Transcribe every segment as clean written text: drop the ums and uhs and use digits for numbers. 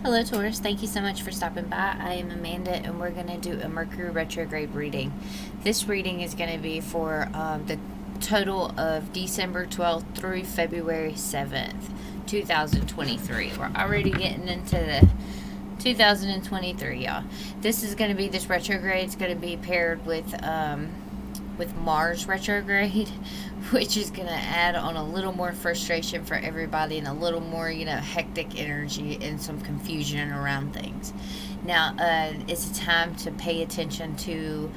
Hello Taurus, thank you so much for stopping by. I am Amanda and we're going to do a Mercury retrograde reading. This reading is going to be for the total of December 12th through February 7th, 2023. We're already getting into the 2023, y'all. This is going to be, this retrograde is going to be paired with Mars retrograde, which is going to add on a little more frustration for everybody and a little more, hectic energy and some confusion around things. Now, it's a time to pay attention to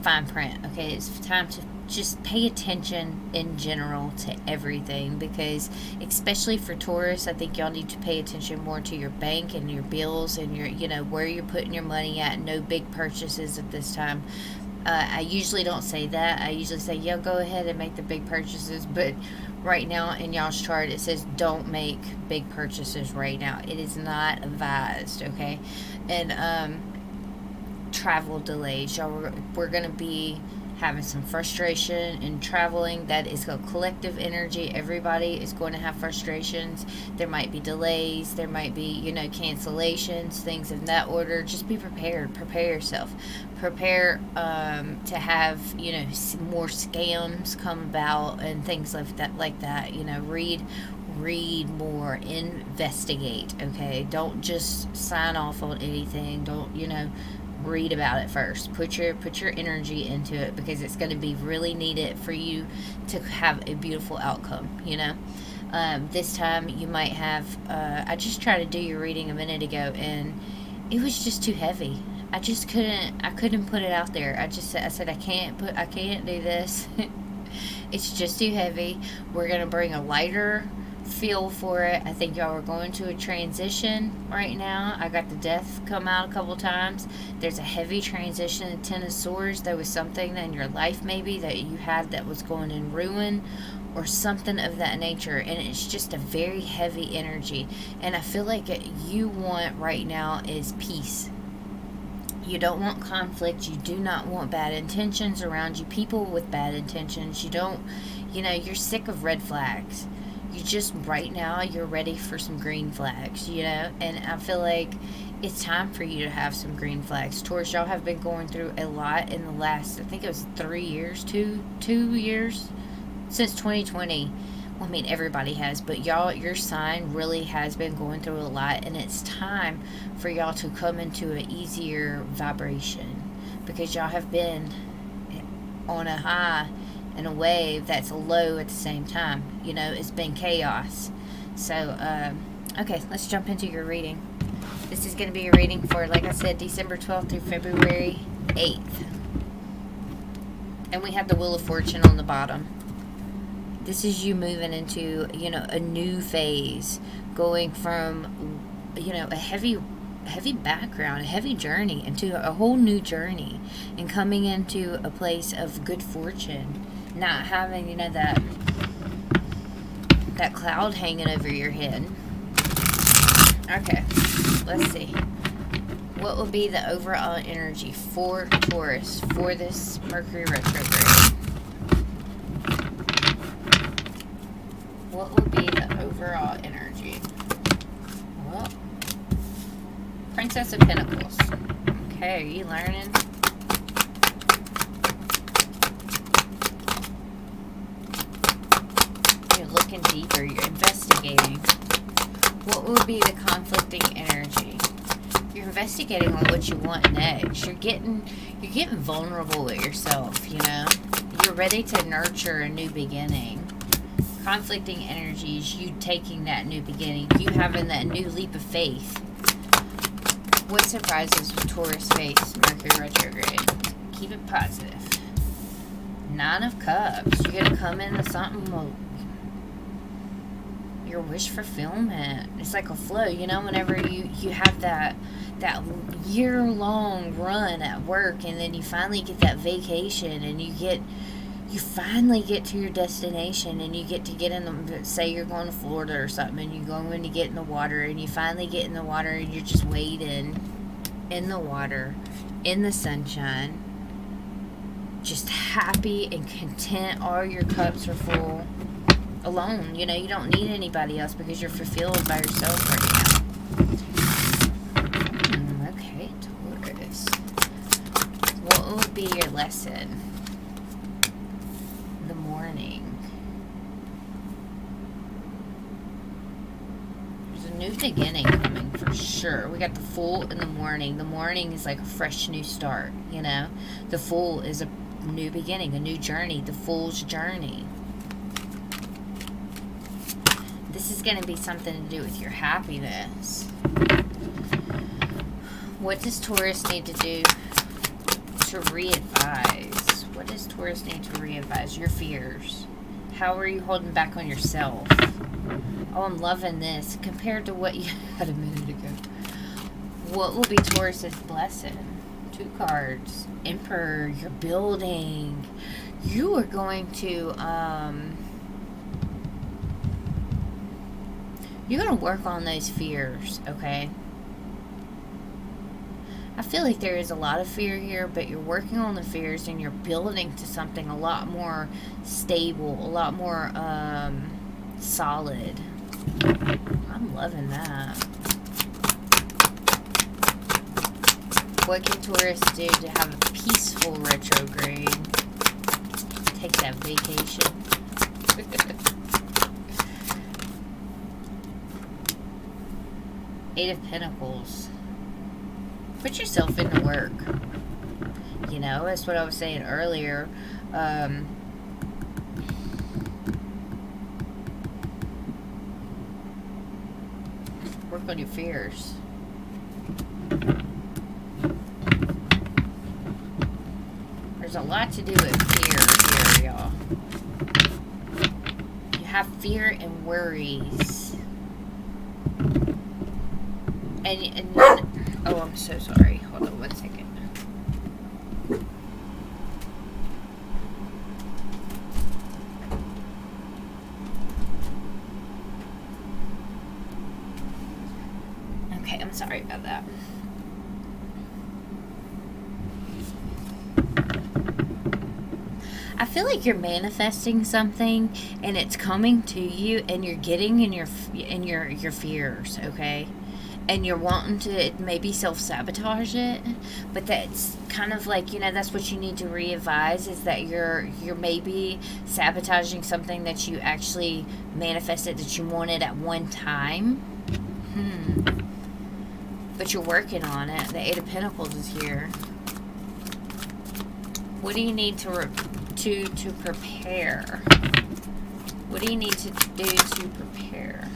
fine print, okay? It's time to just pay attention in general to everything, because especially for Taurus, I think y'all need to pay attention more to your bank and your bills and your, where you're putting your money at. No big purchases at this time. I usually don't say that. I usually say, yeah, go ahead and make the big purchases. But right now in y'all's chart, it says don't make big purchases right now. It is not advised, okay? And travel delays. Y'all, we're going to be having some frustration in traveling. That is a collective energy. Everybody is going to have frustrations. There might be delays. There might be, cancellations, things in that order. Just be prepared. Prepare yourself. Prepare to have, more scams come about and things like that. Read more, investigate, okay? Don't just sign off on anything. Don't, read about it first. Put your energy into it, because it's going to be really needed for you to have a beautiful outcome. This time you might have I just tried to do your reading a minute ago and it was just too heavy. I couldn't put it out there. I said I can't do this. It's just too heavy. We're going to bring a lighter feel for it. I think y'all are going to a transition right now. I got the death come out a couple times. There's a heavy transition. Ten of Swords. There was something in your life maybe that you had that was going in ruin or something of that nature, and it's just a very heavy energy. And I feel like you want right now is peace. You don't want conflict. You do not want bad intentions around you, people with bad intentions. You don't, you're sick of red flags. You just, right now, you're ready for some green flags, and I feel like it's time for you to have some green flags. Taurus, y'all have been going through a lot in the last, I think it was 3 years, two years, since 2020. Well, I mean, everybody has, but y'all, your sign really has been going through a lot, and it's time for y'all to come into an easier vibration, because y'all have been on a high and a wave that's low at the same time. It's been chaos. So, okay, let's jump into your reading. This is going to be a reading for, like I said, December 12th through February 8th. And we have the Wheel of Fortune on the bottom. This is you moving into, a new phase, going from, a heavy background, a heavy journey, into a whole new journey, and coming into a place of good fortune, not having, that cloud hanging over your head. Okay, let's see. What will be the overall energy for Taurus for this Mercury retrograde? What will be the overall energy? Well, Princess of Pentacles. Okay, are you learning? You're looking deeper. You're investigating. What will be the conflicting energy? You're investigating on what you want next. You're getting vulnerable with yourself. You're ready to nurture a new beginning. Conflicting energies, you taking that new beginning, you having that new leap of faith. What surprises with Taurus face, Mercury retrograde? Keep it positive. 9 of Cups. You're going to come into something, your wish fulfillment. It's like a flow, whenever you have that year-long run at work, and then you finally get that vacation, and you finally get to your destination, and you get in the, say you're going to Florida or something, and you're going to get in the water, and you finally get in the water, and you're just wading in the water, in the sunshine, just happy and content. All your cups are full. Alone, you don't need anybody else, because you're fulfilled by yourself right now. blessed. The morning. There's a new beginning coming for sure. We got the Fool in the morning. The morning is like a fresh new start, you know. The Fool is a new beginning, a new journey. The Fool's journey. This is going to be something to do with your happiness. What does Taurus need to do to re-advise? What does Taurus need to re-advise? Your fears. How are you holding back on yourself? Oh, I'm loving this. Compared to what you had a minute ago. What will be Taurus's blessing? 2 cards. Emperor. You're building. You are going to, you're going to work on those fears, okay? I feel like there is a lot of fear here, but you're working on the fears and you're building to something a lot more stable, a lot more solid. I'm loving that. What can Taurus do to have a peaceful retrograde? Take that vacation. Eight of Pentacles. Put yourself into work. You know, that's what I was saying earlier. Work on your fears. There's a lot to do with fear here, y'all. You have fear and worries. And oh, I'm so sorry. Hold on 1 second. Okay, I'm sorry about that. I feel like you're manifesting something and it's coming to you and you're getting in your fears, okay? And you're wanting to maybe self-sabotage it, but that's kind of like, you know, that's what you need to re-advise, is that you're maybe sabotaging something that you actually manifested that you wanted at one time. But you're working on it. The Eight of Pentacles is here. What do you need to prepare? What do you need to do to prepare?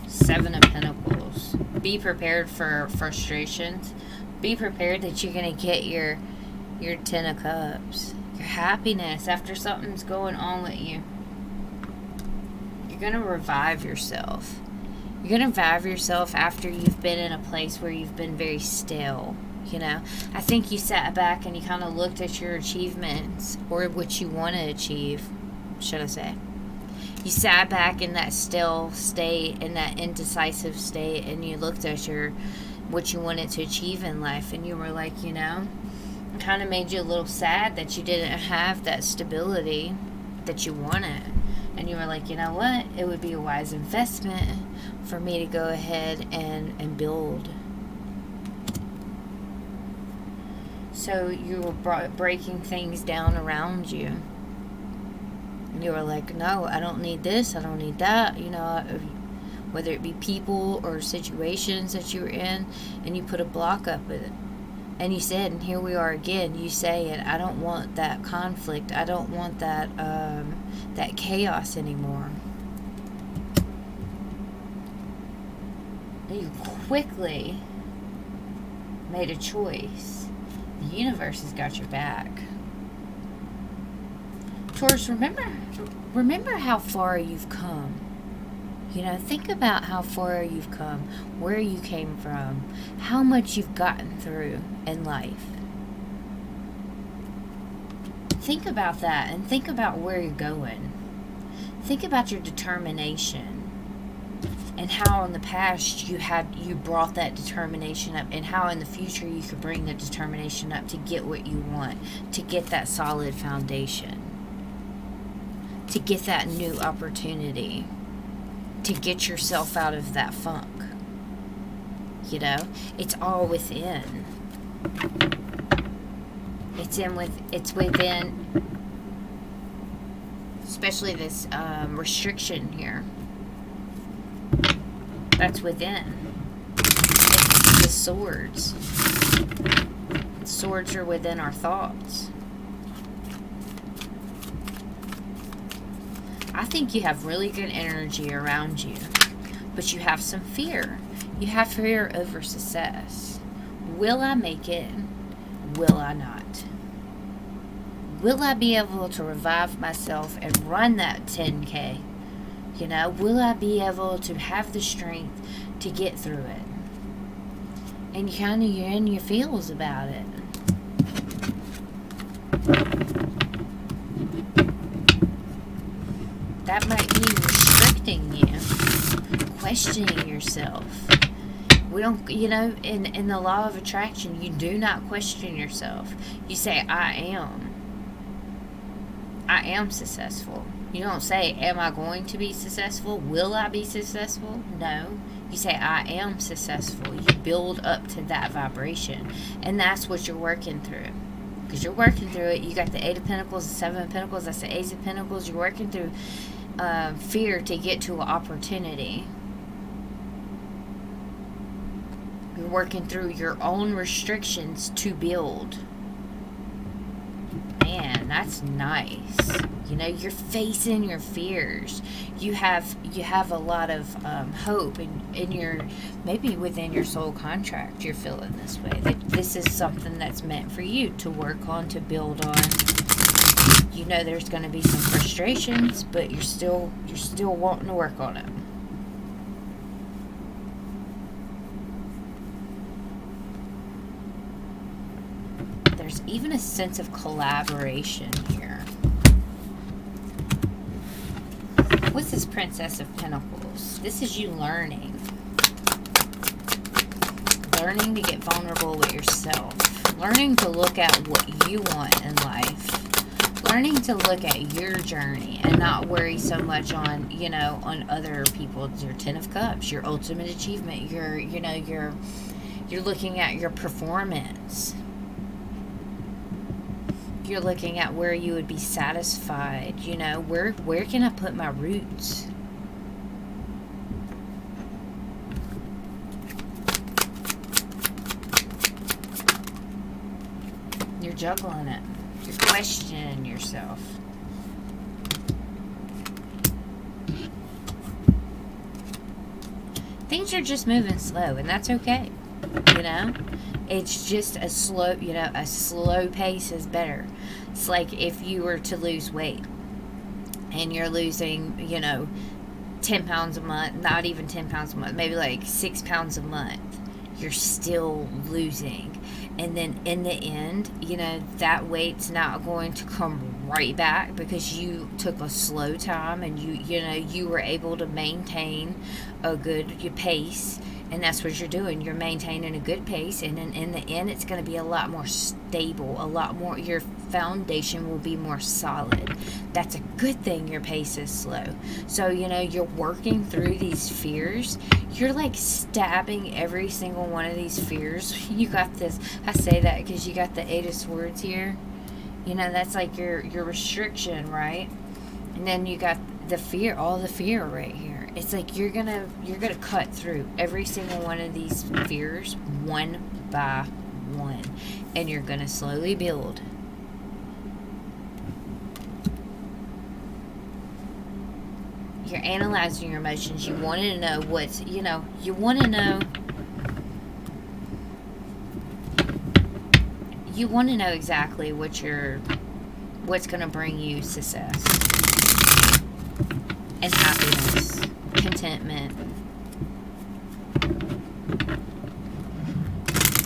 Seven of Pentacles. Be prepared for frustrations. Be prepared that you're going to get your Ten of Cups. Your happiness after something's going on with you. You're going to revive yourself. You're going to revive yourself after you've been in a place where you've been very still. You know, I think you sat back and you kind of looked at your achievements, or what you want to achieve, should I say. You sat back in that still state, in that indecisive state, and you looked at what you wanted to achieve in life, and you were like, you know, it kind of made you a little sad that you didn't have that stability that you wanted. And you were like, you know what, it would be a wise investment for me to go ahead and build. So you were breaking things down around you. And you were like, no, I don't need this, I don't need that, you know, whether it be people or situations that you were in, and you put a block up with it. And you said, and here we are again, you say it, I don't want that conflict, I don't want that, that chaos anymore. And you quickly made a choice. The universe has got your back. Taurus, remember how far you've come. You know, think about how far you've come, where you came from, how much you've gotten through in life. Think about that, and think about where you're going. Think about your determination, and how in the past you brought that determination up, and how in the future you could bring the determination up to get what you want, to get that solid foundation, to get that new opportunity, to get yourself out of that funk. You know, it's all within. It's within, especially this restriction here. That's within. The swords. Swords are within our thoughts. I think you have really good energy around you, but you have some fear. You have fear over success. Will I make it? Will I not? Will I be able to revive myself and run that 10K? You know, will I be able to have the strength to get through it? And you're in your feels about it. That might mean restricting you, questioning yourself. We don't, you know, in the law of attraction, you do not question yourself. You say, I am successful. You don't say, am I going to be successful? Will I be successful? No. You say, I am successful. You build up to that vibration. And that's what you're working through. Because you're working through it. You got the 8 of Pentacles, the 7 of Pentacles, that's the Ace of Pentacles. You're working through fear to get to an opportunity. You're working through your own restrictions to build. Man, that's nice. You know, you're facing your fears. You have a lot of hope in your, maybe within your soul contract. You're feeling this way. That this is something that's meant for you to work on, to build on. You know, there's going to be some frustrations, but you're still wanting to work on it. There's even a sense of collaboration here. What's this Princess of Pentacles? This is you learning. Learning to get vulnerable with yourself. Learning to look at what you want in life. Learning to look at your journey and not worry so much on, you know, on other people. Your 10 of Cups, your ultimate achievement. You're looking at your performance. You're looking at where you would be satisfied. You know, where can I put my roots? You're juggling it. You're questioning yourself. Things are just moving slow, and that's okay. You know? It's just a slow, you know, a slow pace is better. It's like if you were to lose weight and you're losing, you know, 10 pounds a month, not even 10 pounds a month, maybe like 6 pounds a month, you're still losing. And then in the end, you know, that weight's not going to come right back because you took a slow time and you were able to maintain a good pace. And that's what you're doing. You're maintaining a good pace. And then in the end, it's going to be a lot more stable. A lot more, your foundation will be more solid. That's a good thing your pace is slow. So, you know, you're working through these fears. You're like stabbing every single one of these fears. You got this. I say that because you got the 8 of Swords here. You know, that's like your restriction, right? And then you got the fear, all the fear right here. It's like you're gonna cut through every single one of these fears one by one, and you're gonna slowly build. You're analyzing your emotions. You want to know what's, you know, you want to know. You want to know exactly what's going to bring you success and happiness, contentment,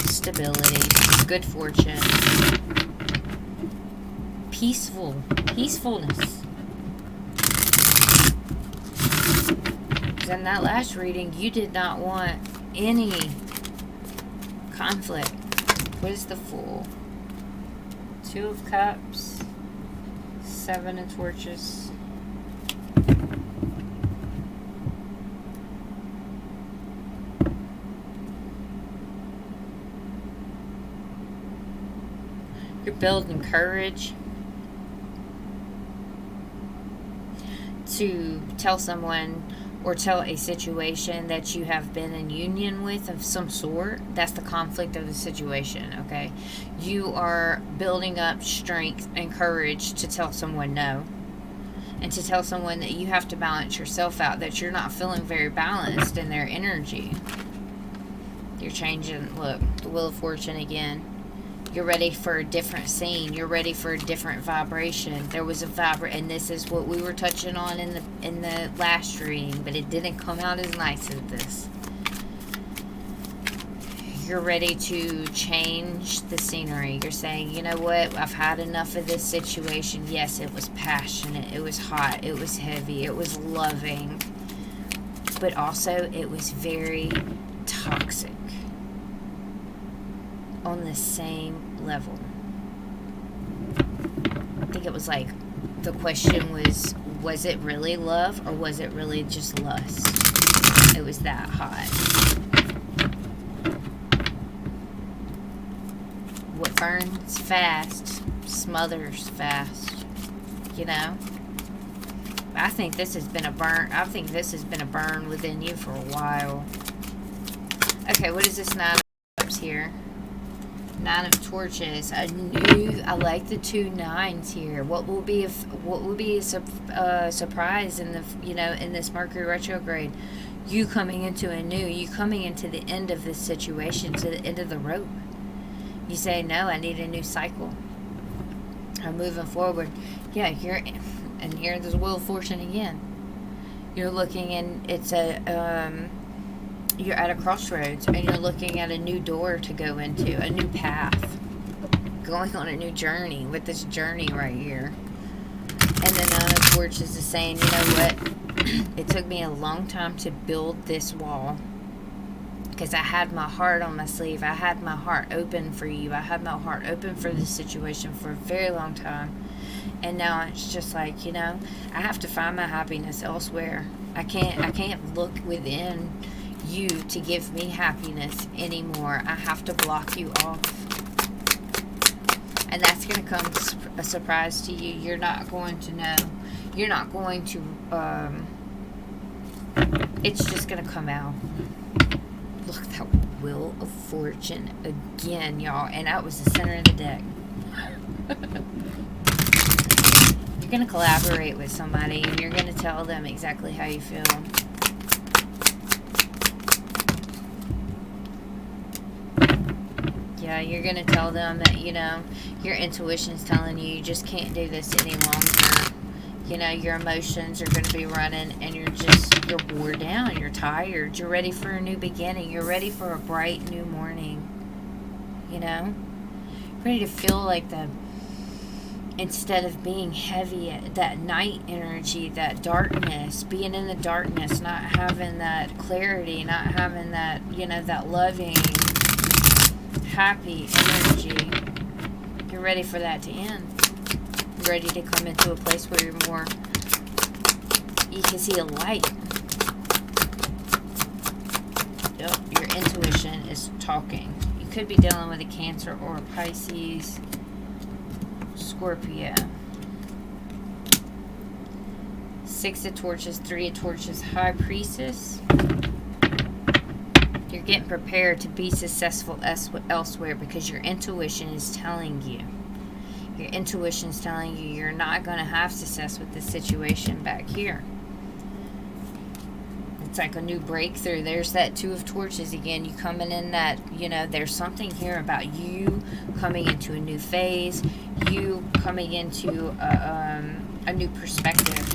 stability, good fortune, peacefulness. In that last reading, you did not want any conflict. What is the Fool? 2 of Cups, 7 of Torches. You're building courage to tell someone or tell a situation that you have been in union with of some sort. That's the conflict of the situation, okay? You are building up strength and courage to tell someone no. And to tell someone that you have to balance yourself out, that you're not feeling very balanced in their energy. You're changing, look, the Wheel of Fortune again. You're ready for a different scene. You're ready for a different vibration. There was a and this is what we were touching on in the last reading, but it didn't come out as nice as this. You're ready to change the scenery. You're saying, you know what, I've had enough of this situation. Yes, it was passionate, it was hot, it was heavy, it was loving, but also it was very toxic on the same level. I think it was like, the question was it really love or was it really just lust? It was that hot. What burns fast smothers fast, you know? I think this has been a burn within you for a while. Okay, what is this 9 of Cups here? 9 of Torches. I like the 2 9s here. What will be a surprise in the, you know, in this Mercury retrograde? You coming into the end of this situation, to the end of the rope. You say, no, I need a new cycle. I'm moving forward. Yeah, and here there's Wheel of Fortune again. You're looking, and it's you're at a crossroads, and you're looking at a new door to go into, a new path, going on a new journey with this journey right here. And the 9 of Torches is saying, you know what? It took me a long time to build this wall, because I had my heart on my sleeve. I had my heart open for you. I had my heart open for this situation for a very long time. And now it's just like, you know, I have to find my happiness elsewhere. I can't look within you to give me happiness anymore. I have to block you off. And that's going to come a surprise to you. You're not going to know. You're not going to, it's just going to come out. Look, that Wheel of Fortune again, y'all. And that was the center of the deck. You're going to collaborate with somebody, and you're going to tell them exactly how you feel. Yeah, you're going to tell them that, you know, your intuition's telling you just can't do this any longer. You know, your emotions are going to be running, and you're wore down. You're tired. You're ready for a new beginning. You're ready for a bright new morning. You know? Ready to feel like instead of being heavy, that night energy, that darkness, being in the darkness, not having that clarity, not having that, you know, that loving, happy energy. You're ready for that to end. Ready to come into a place where you're more, you can see a light. Yep, your intuition is talking. You could be dealing with a Cancer or a Pisces, Scorpio. 6 of Torches, 3 of Torches, High Priestess. You're getting prepared to be successful elsewhere because your intuition is telling you. Your intuition is telling you you're not going to have success with this situation back here. It's like a new breakthrough. There's that 2 of Torches again. You coming in that, you know, there's something here about you coming into a new phase. You coming into a new perspective.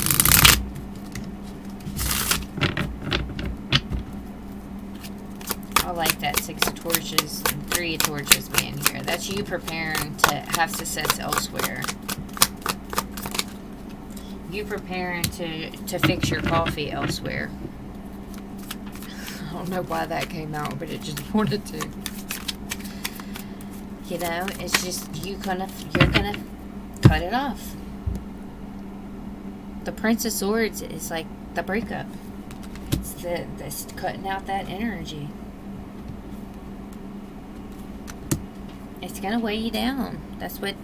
I like that 6 of Torches and 3 of Torches being here. That's you preparing to have success elsewhere. You preparing to fix your coffee elsewhere. I don't know why that came out, but it just wanted to. You know, it's just you're gonna cut it off. The Prince of Swords is like the breakup. It's this cutting out that energy. It's gonna weigh you down. That's what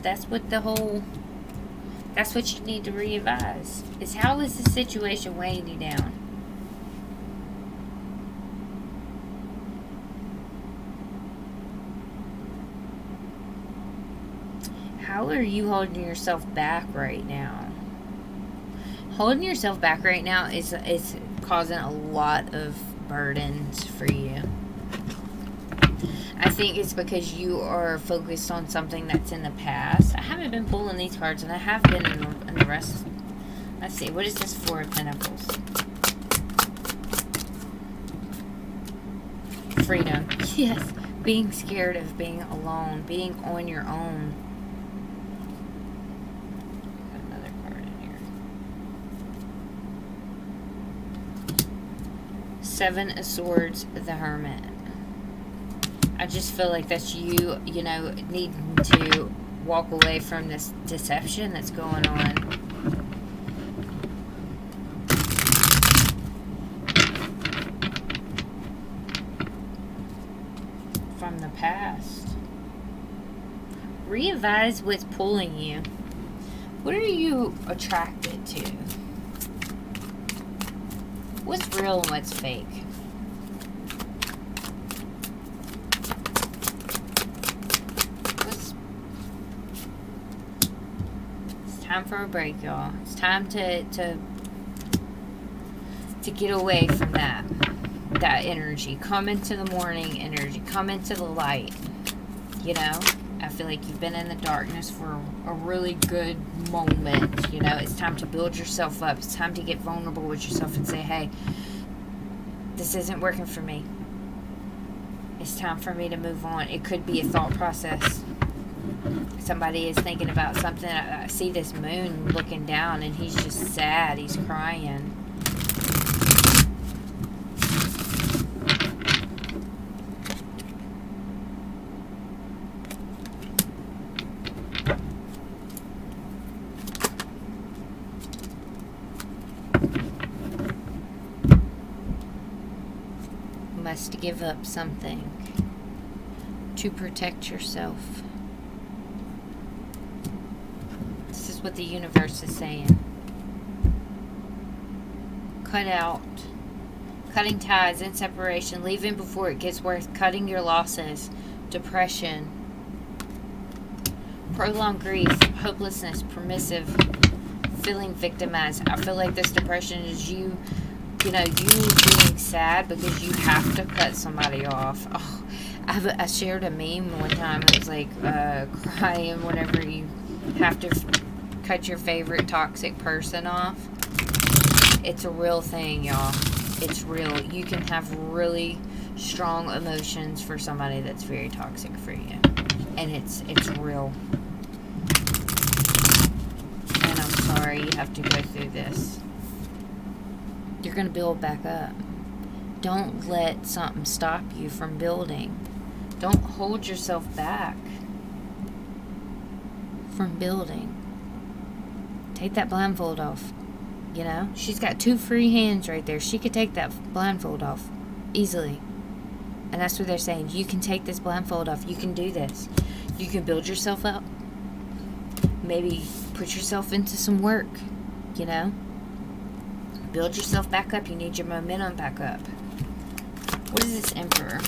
you need to readvise. Is how is the situation weighing you down? How are you holding yourself back right now? Holding yourself back right now is causing a lot of burdens for you. I think it's because you are focused on something that's in the past. I haven't been pulling these cards, and I have been in the rest. Let's see. What is this Four of Pentacles? Freedom. Yes. Being scared of being alone. Being on your own. Another card in here. Seven of Swords, the Hermit. I just feel like that's you know, needing to walk away from this deception that's going on. From the past. Readvise what's pulling you. What are you attracted to? What's real and what's fake? Time for a break, y'all. It's time to get away from that energy. Come into the morning energy. Come into the light. You know, I feel like you've been in the darkness for a really good moment. You know, it's time to build yourself up. It's time to get vulnerable with yourself and say, hey, this isn't working for me. It's time for me to move on. It could be a thought process. Somebody is thinking about something. I see this moon looking down, and he's just sad. He's crying. Must give up something to protect yourself. What the universe is saying. Cutting ties and separation, leaving before it gets worse, cutting your losses, depression, prolonged grief, hopelessness, permissive, feeling victimized. I feel like this depression is you being sad because you have to cut somebody off. Oh, I shared a meme one time. It was like crying whenever you have to cut your favorite toxic person off. It's a real thing, y'all. It's real. You can have really strong emotions for somebody that's very toxic for you. And it's real. And I'm sorry you have to go through this. You're going to build back up. Don't let something stop you from building. Don't hold yourself back from building. Take that blindfold off. You know, she's got 2 free hands right there. She could take that blindfold off easily. And that's what they're saying. You can take this blindfold off. You can do this. You can build yourself up. Maybe put yourself into some work. You know, build yourself back up. You need your momentum back up. What is this Emperor?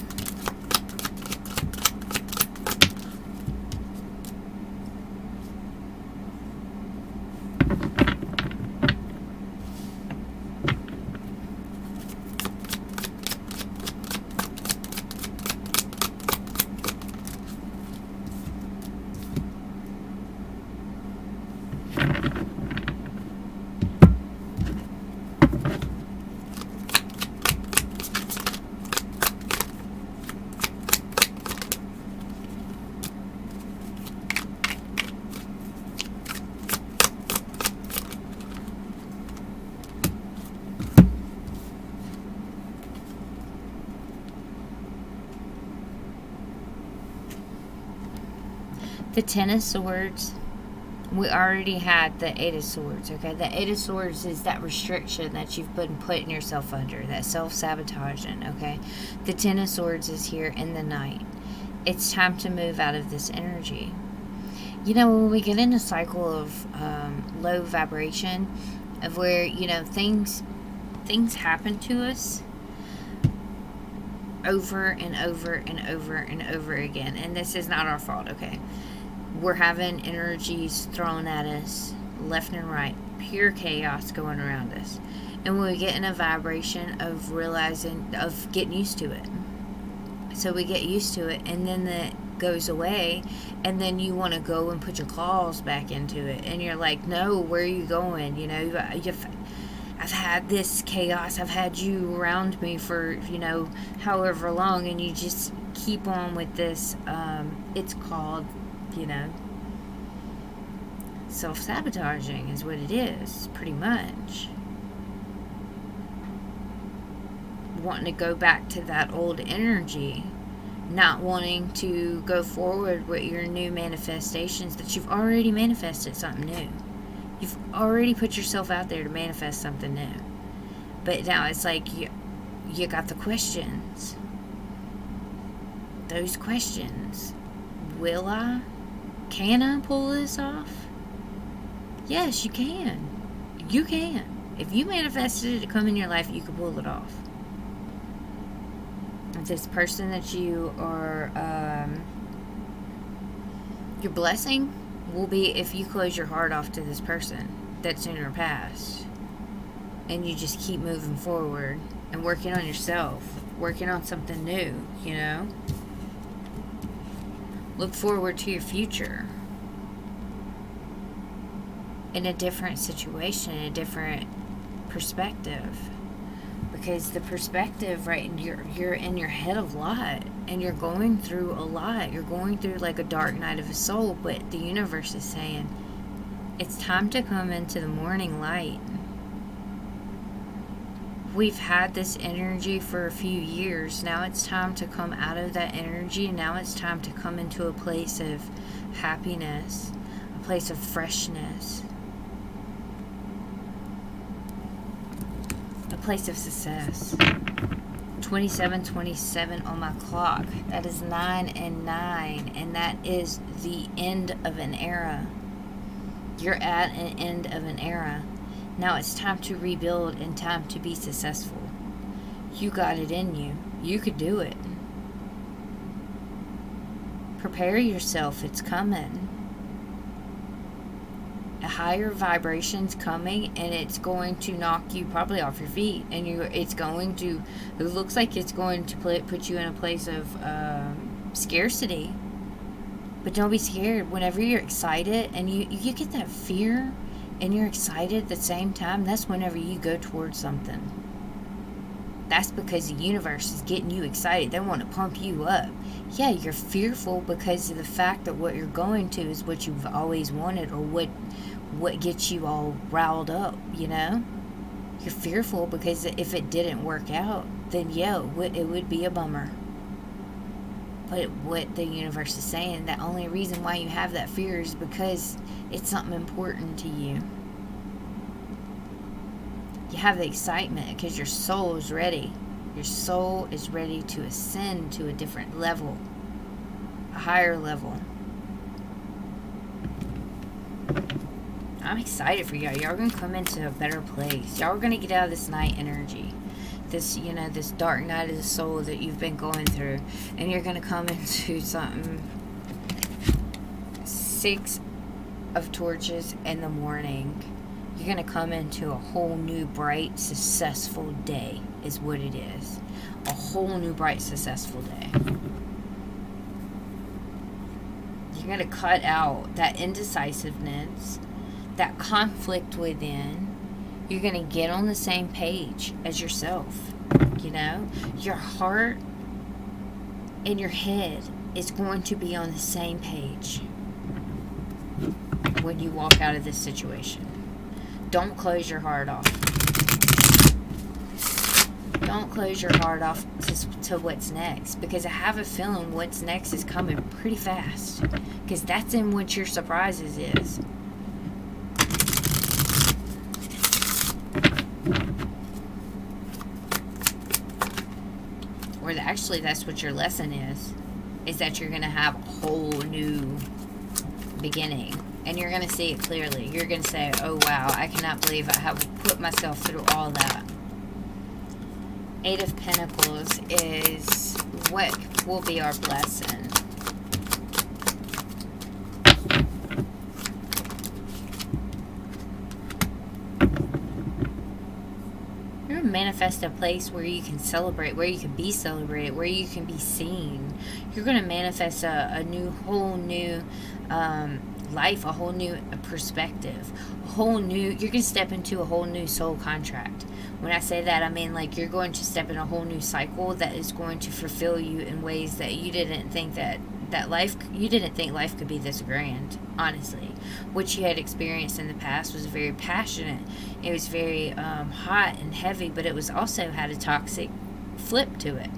The Ten of Swords, we already had the Eight of Swords, okay? The Eight of Swords is that restriction that you've been putting yourself under, that self-sabotaging, okay? The Ten of Swords is here in the night. It's time to move out of this energy. You know, when we get in a cycle of low vibration, of where, you know, things happen to us over and over and over and over again, and this is not our fault, okay? We're having energies thrown at us left and right, pure chaos going around us. And when we get in a vibration of realizing, of getting used to it. So we get used to it, and then that goes away, and then you want to go and put your claws back into it, and you're like, no, where are you going? You know, I've had this chaos, I've had you around me for, you know, however long, and you just keep on with this. It's called, you know, self-sabotaging is what it is, pretty much. Wanting to go back to that old energy, not wanting to go forward with your new manifestations, that you've already manifested something new. You've already put yourself out there to manifest something new. But now it's like you got the questions. Those questions. Will I? Can I pull this off? Yes, you can. You can. If you manifested it to come in your life, you can pull it off. This person that you are, your blessing will be if you close your heart off to this person that's in your past, and you just keep moving forward and working on yourself, working on something new, you know. Look forward to your future in a different situation, in a different perspective. Because the perspective, right, you're in your head a lot, and you're going through a lot. You're going through like a dark night of a soul, but the universe is saying, it's time to come into the morning light. We've had this energy for a few years. Now it's time to come out of that energy, and now it's time to come into a place of happiness, a place of freshness, place of success. 2727 on my clock. That is 9 and 9, and that is the end of an era. You're at an end of an era. Now it's time to rebuild and time to be successful. You got it in you. You could do it. Prepare yourself. It's coming. A higher vibration's coming, and it's going to knock you probably off your feet, and it looks like it's going to put you in a place of scarcity. But don't be scared. Whenever you're excited and you get that fear and you're excited at the same time, that's whenever you go towards something. That's because the universe is getting you excited. They want to pump you up. Yeah, you're fearful because of the fact that what you're going to is what you've always wanted, or what gets you all riled up, you know? You're fearful because if it didn't work out, then yeah, it would be a bummer. But what the universe is saying, the only reason why you have that fear is because it's something important to you. You have the excitement because your soul is ready. Your soul is ready to ascend to a different level, a higher level. I'm excited for y'all. Y'all are going to come into a better place. Y'all are going to get out of this night energy. This, you know, this dark night of the soul that you've been going through. And you're going to come into something. 6 of torches in the morning. You're going to come into a whole new, bright, successful day is what it is. A whole new, bright, successful day. You're going to cut out that indecisiveness, that conflict within. You're going to get on the same page as yourself. You know, your heart and your head is going to be on the same page when you walk out of this situation. Don't close your heart off. Don't close your heart off to what's next, because I have a feeling what's next is coming pretty fast, because that's in what your surprises is. Or actually, that's what your lesson is. is that you're going to have a whole new beginning. And you're going to see it clearly. You're going to say, oh wow, I cannot believe I have put myself through all that. Eight of Pentacles is what will be our blessing. You're going to manifest a place where you can celebrate, where you can be celebrated, where you can be seen. You're going to manifest a whole new life, a whole new perspective, you're going to step into a whole new soul contract. When I say that, I mean like you're going to step in a whole new cycle that is going to fulfill you in ways that you didn't think you didn't think life could be this grand, honestly. What you had experienced in the past was very passionate. It was very hot and heavy, but it was also had a toxic flip to it.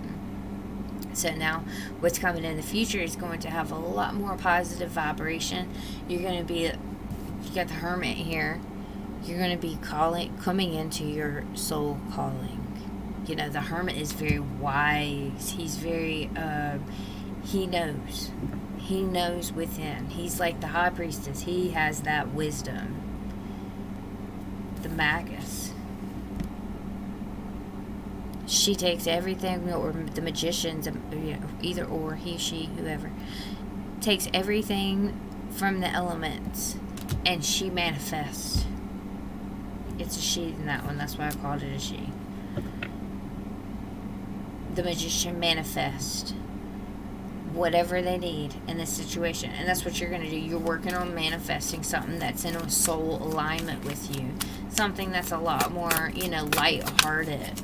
So now what's coming in the future is going to have a lot more positive vibration. You're going to be, you got the Hermit here. You're going to be coming into your soul calling. You know, the Hermit is very wise. He's very, he knows within. He's like the High Priestess. He has that wisdom. The Magus. She takes everything, or the Magicians, either or, he, she, whoever, takes everything from the elements and she manifests. It's a she in that one, that's why I called it a she. The Magician manifests whatever they need in this situation, and that's what you're going to do. You're working on manifesting something that's in a soul alignment with you, something that's a lot more, light-hearted.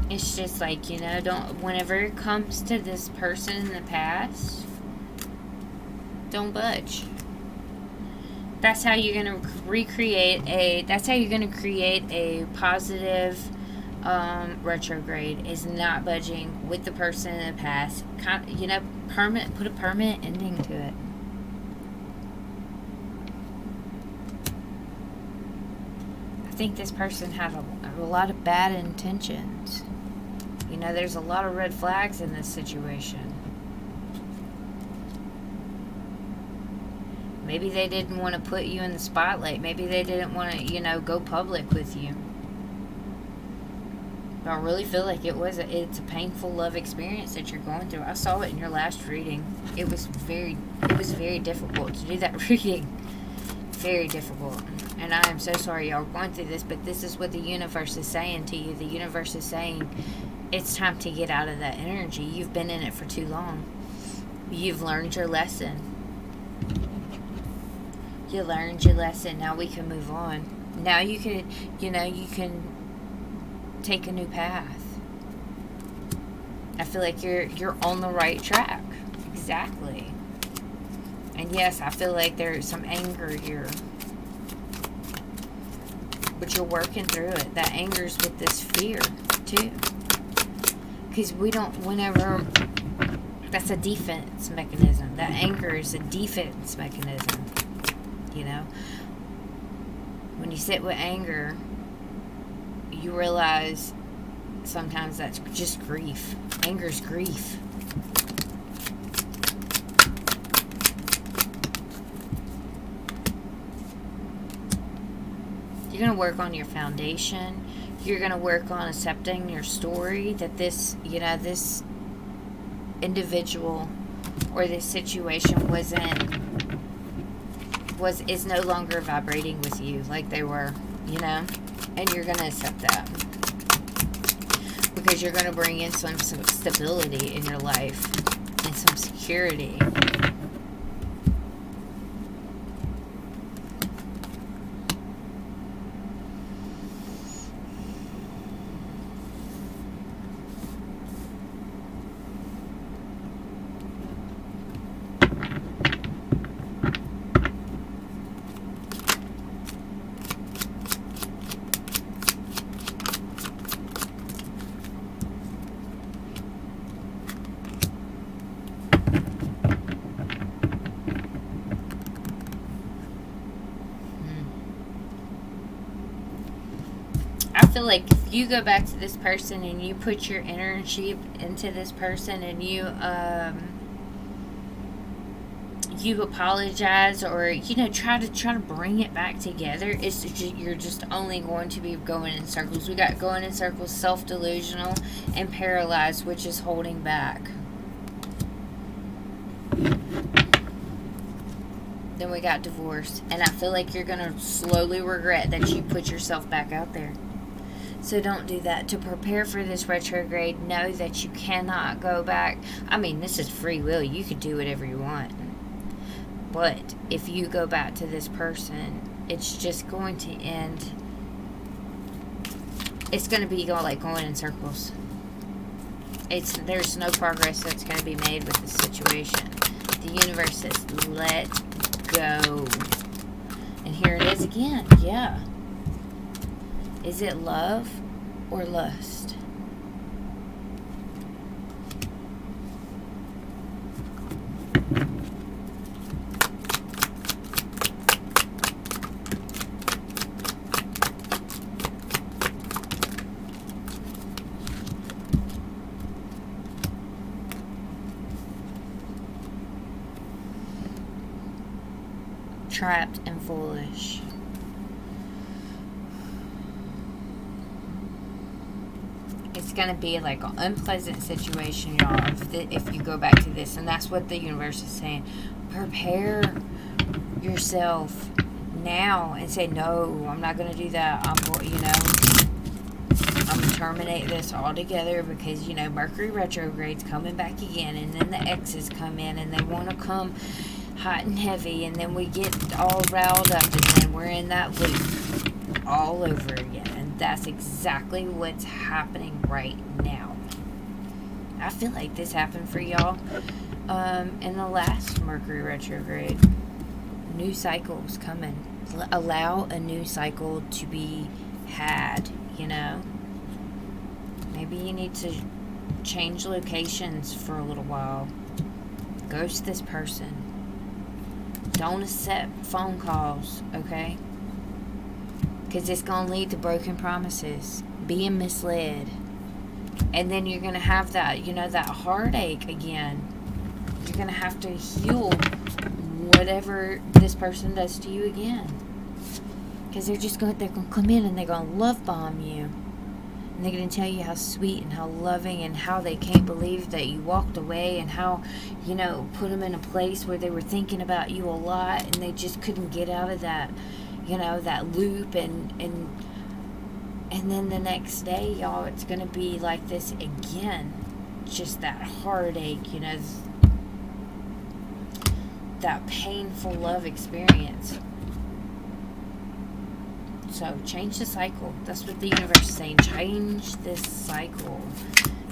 It's just like, whenever it comes to this person in the past, don't budge. That's how you're going to create a positive retrograde, is not budging with the person in the past. Put a permanent ending to it. I think this person had a lot of bad intentions. There's a lot of red flags in this situation. Maybe they didn't want to put you in the spotlight. Maybe they didn't want to, go public with you. But I really feel like it's a painful love experience that you're going through. I saw it in your last reading. It was very difficult to do that reading. Very difficult. And I am so sorry y'all are going through this, but this is what the universe is saying to you. The universe is saying it's time to get out of that energy. You've been in it for too long. You've learned your lesson. You learned your lesson. Now we can move on. Now you can, you can take a new path. I feel like you're on the right track. Exactly. And yes, I feel like there's some anger here. But you're working through it. That anger's with this fear, too. Because that's a defense mechanism. That anger is a defense mechanism. When you sit with anger, you realize sometimes that's just grief. Anger's grief. You're going to work on your foundation. You're going to work on accepting your story, that this individual or this situation is no longer vibrating with you like they were, and you're going to accept that, because you're going to bring in some stability in your life and some security. I feel like if you go back to this person and you put your energy into this person and you apologize, or try to bring it back together, you're just only going to be going in circles. We got going in circles, self-delusional, and paralyzed, which is holding back. Then we got divorce, and I feel like you're gonna slowly regret that you put yourself back out there. So don't do that. To prepare for this retrograde, know that you cannot go back. I mean, this is free will. You could do whatever you want. But if you go back to this person, it's just going to end. It's going to be like going in circles. There's no progress that's going to be made with this situation. The universe says, let go. And here it is again. Yeah. Is it love or lust? Trapped and foolish. It's going to be like an unpleasant situation, y'all, if you go back to this. And that's what the universe is saying. Prepare yourself now and say, no, I'm not going to do that. I'm going to terminate this altogether because, Mercury retrograde's coming back again. And then the exes come in and they want to come hot and heavy, and then we get all riled up, and then we're in that loop all over again. And that's exactly what's happening right now. I feel like this happened for y'all in the last Mercury retrograde. New cycles coming. Allow a new cycle to be had. Maybe you need to change locations for a little while. Ghost this person. Don't accept phone calls, okay? Because it's going to lead to broken promises, being misled. And then you're going to have that, that heartache again. You're going to have to heal whatever this person does to you again. Because they're going to come in and they're going to love bomb you. And they're going to tell you how sweet and how loving and how they can't believe that you walked away, and how, put them in a place where they were thinking about you a lot and they just couldn't get out of that, that loop. And then the next day, y'all, it's going to be like this again. Just that heartache, that painful love experience. So, change the cycle. That's what the universe is saying. Change this cycle.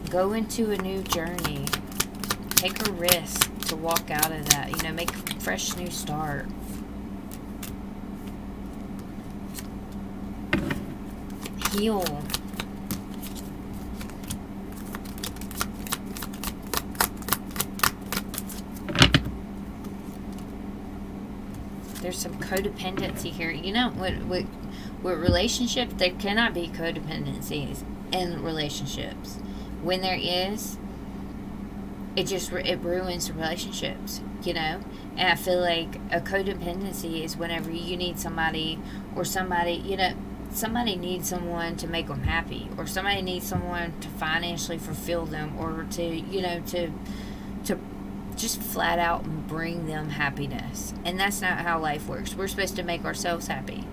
Go into a new journey. Take a risk to walk out of that. Make a fresh new start. Heal. There's some codependency here. With relationships, there cannot be codependencies in relationships. When there is, it ruins relationships, And I feel like a codependency is whenever you need somebody, or somebody, somebody needs someone to make them happy, or somebody needs someone to financially fulfill them, or to just flat out bring them happiness. And that's not how life works. We're supposed to make ourselves happy.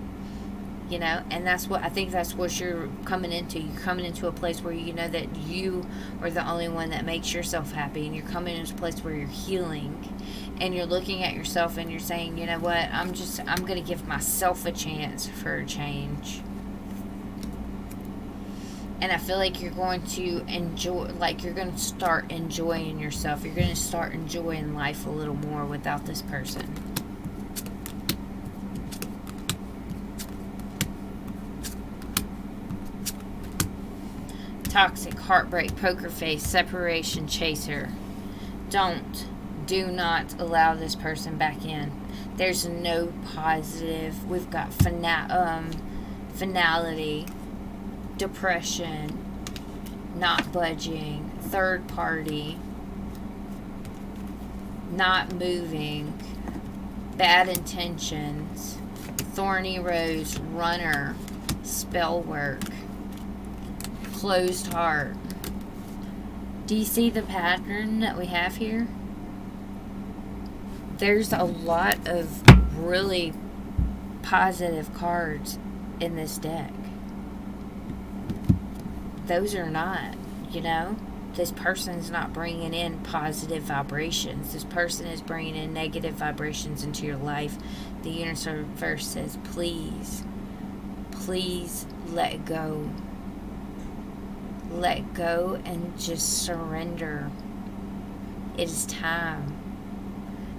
And that's what I think that's what you're coming into. You're coming into a place where you know that you are the only one that makes yourself happy, and you're coming into a place where you're healing, and you're looking at yourself and you're saying, you know what, I'm going to give myself a chance for a change. And I feel like you're going to enjoy, you're going to start enjoying yourself. You're going to start enjoying life a little more without this person. Toxic, heartbreak, poker face, separation, chaser. Do not allow this person back in. There's no positive. We've got finality. depression, not budging, third party, not moving, bad intentions, thorny rose, runner, spell work, closed heart. Do you see the pattern that we have here? There's a lot of really positive cards in this deck. Those are not, you know, this person's not bringing in positive vibrations. This person is bringing in negative vibrations into your life. The universe says, please, please let go. Let go and just surrender. It is time.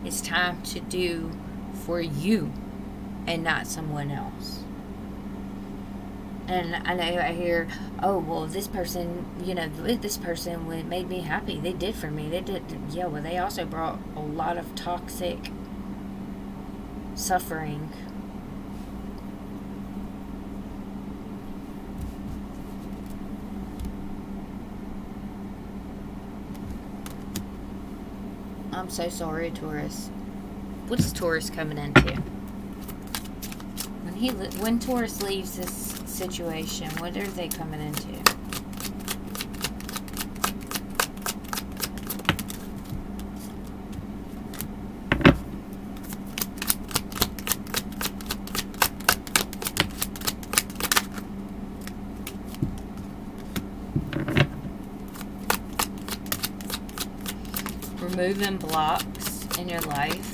It's time to do for you and not someone else. And I know I hear, oh, well, this person, you know, this person made me happy. They did for me. They did. Yeah, well, they also brought a lot of toxic suffering. I'm so sorry, Taurus. What is Taurus coming into? When Taurus leaves this situation, what are they coming into? Removing blocks in your life.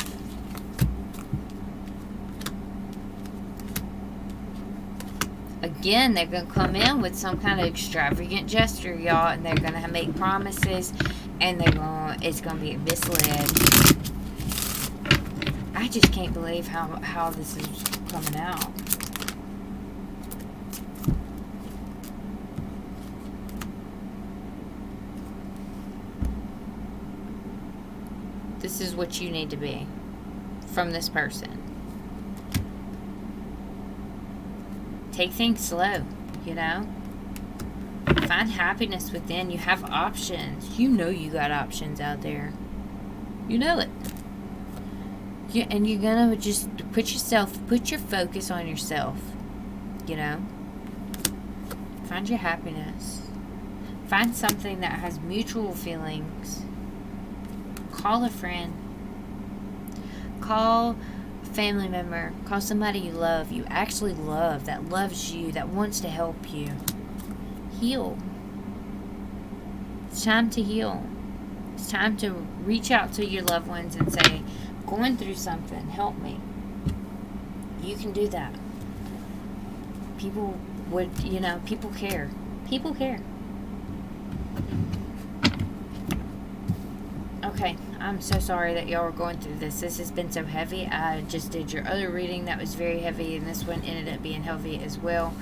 Again, they're going to come in with some kind of extravagant gesture, y'all, and they're going to make promises, and it's going to be misled. I just can't believe how this is coming out. This is what you need to be from this person. Take things slow, you know? Find happiness within. You have options. You know you got options out there. You know it. And you're gonna just put your focus on yourself, you know? Find your happiness. Find something that has mutual feelings. Call a friend. Call family member, call somebody you love, you actually love, that loves you, that wants to help you. Heal. It's time to heal. It's time to reach out to your loved ones and say, going through something, help me. You can do that. People would, you know, people care. People care. Okay, I'm so sorry that y'all are going through this. This has been so heavy. I just did your other reading that was very heavy, and this one ended up being heavy as well.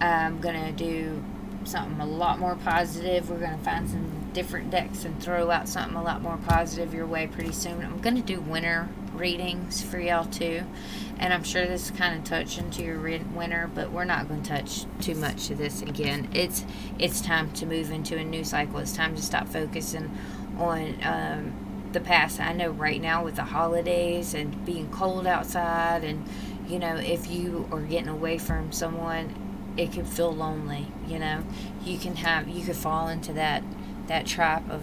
I'm going to do something a lot more positive. We're going to find some different decks and throw out something a lot more positive your way pretty soon. I'm going to do winter readings for y'all too, and I'm sure this kind of touched into your winter, but we're not going to touch too much to this again. It's time to move into a new cycle. It's time to stop focusing on the past. I know right now with the holidays and being cold outside, and you know, if you are getting away from someone, it can feel lonely. You know, you could fall into that trap of,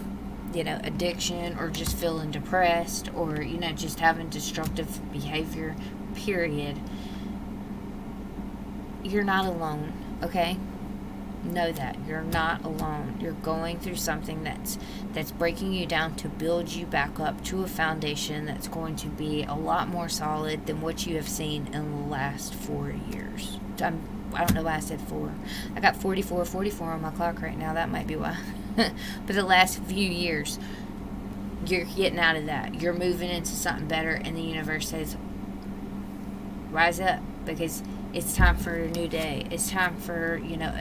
you know, addiction, or just feeling depressed, or, you know, just having destructive behavior, period. You're not alone, okay? Know that you're not alone. You're going through something that's breaking you down to build you back up to a foundation that's going to be a lot more solid than what you have seen in the last 4 years. I don't know why I said 4. I got 44 on my clock right now. That might be why. But the last few years, you're getting out of that. You're moving into something better, and the universe says, rise up, because it's time for a new day. It's time for, you know,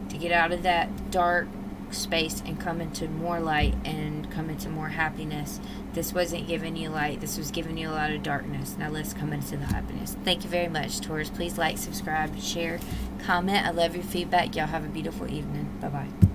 to get out of that dark space and come into more light and come into more happiness. This wasn't giving you light. This was giving you a lot of darkness. Now let's come into the happiness. Thank you very much, Taurus. Please like, subscribe, share, comment. I love your feedback. Y'all have a beautiful evening. Bye bye.